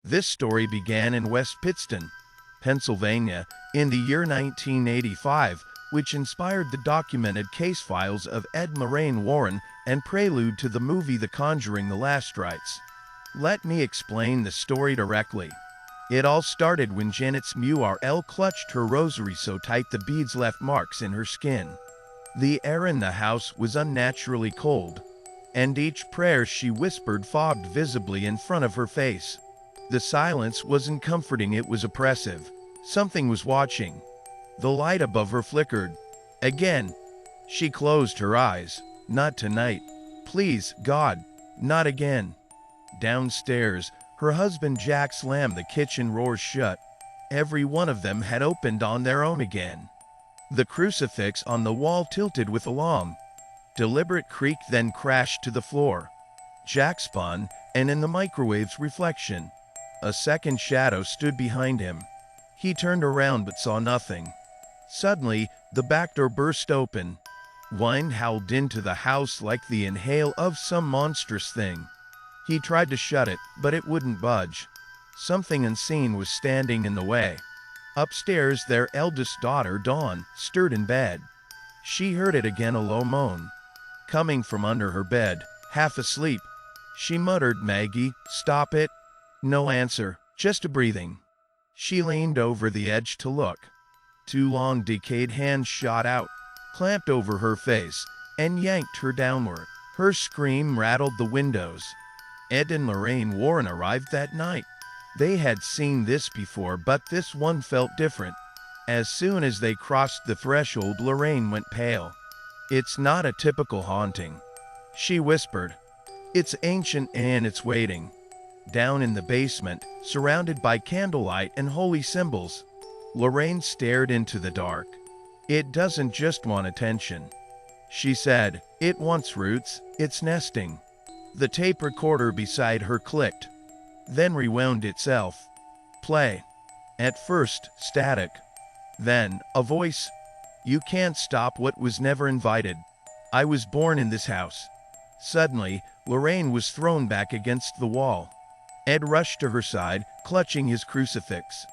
This story began in West Pittston, Pennsylvania, in the year 1985, which inspired the documented case files of Ed Lorraine Warren and Prelude to the movie The Conjuring: The Last Rites. Let me explain the story directly. It all started when Janet Smurl clutched her rosary so tight the beads left marks in her skin. The air in the house was unnaturally cold, and each prayer she whispered fogged visibly in front of her face. The silence wasn't comforting, it was oppressive. Something was watching. The light above her flickered. Again. She closed her eyes. Not tonight. Please, God, not again. Downstairs, her husband Jack slammed the kitchen doors shut. Every one of them had opened on their own again. The crucifix on the wall tilted with a long, deliberate creak, then crashed to the floor. Jack spun, and in the microwave's reflection, a second shadow stood behind him. He turned around but saw nothing. Suddenly, the back door burst open. Wind howled into the house like the inhale of some monstrous thing. He tried to shut it, but it wouldn't budge. Something unseen was standing in the way. Upstairs, their eldest daughter, Dawn, stirred in bed. She heard it again, a low moan, coming from under her bed, half asleep. She muttered, "Maggie, stop it." No answer, just a breathing. She leaned over the edge to look. Two long, decayed hands shot out, clamped over her face, and yanked her downward. Her scream rattled the windows. Ed and Lorraine Warren arrived that night. They had seen this before, but this one felt different. As soon as they crossed the threshold, Lorraine went pale. "It's not a typical haunting," she whispered. "It's ancient and it's waiting." Down in the basement, surrounded by candlelight and holy symbols, Lorraine stared into the dark. "It doesn't just want attention," she said. "It wants roots, it's nesting." The tape recorder beside her clicked, then rewound itself. Play. At first, static. Then, a voice. "You can't stop what was never invited. I was born in this house." Suddenly, Lorraine was thrown back against the wall. Ed rushed to her side, clutching his crucifix.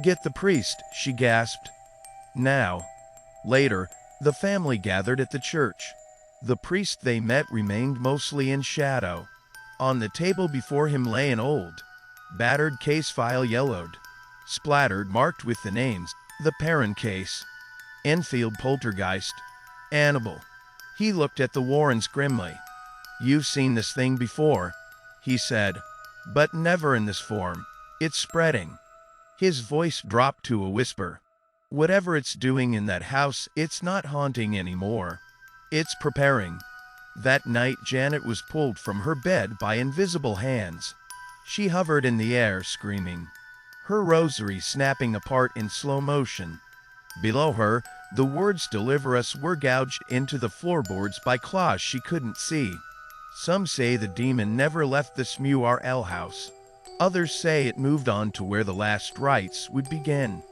"Get the priest," she gasped. Now. Later, the family gathered at the church. The priest they met remained mostly in shadow. On the table before him lay an old, battered case file, yellowed, splattered, marked with the names. The Perrin case. Enfield poltergeist. Annabelle. He looked at the Warrens grimly. "You've seen this thing before," he said. "But never in this form. It's spreading." His voice dropped to a whisper. "Whatever it's doing in that house, it's not haunting anymore. It's preparing." That night, Janet was pulled from her bed by invisible hands. She hovered in the air, screaming, her rosary snapping apart in slow motion. Below her, the words "Deliver us" were gouged into the floorboards by claws she couldn't see. Some say the demon never left the Smurl house. Others say it moved on to where the last rites would begin.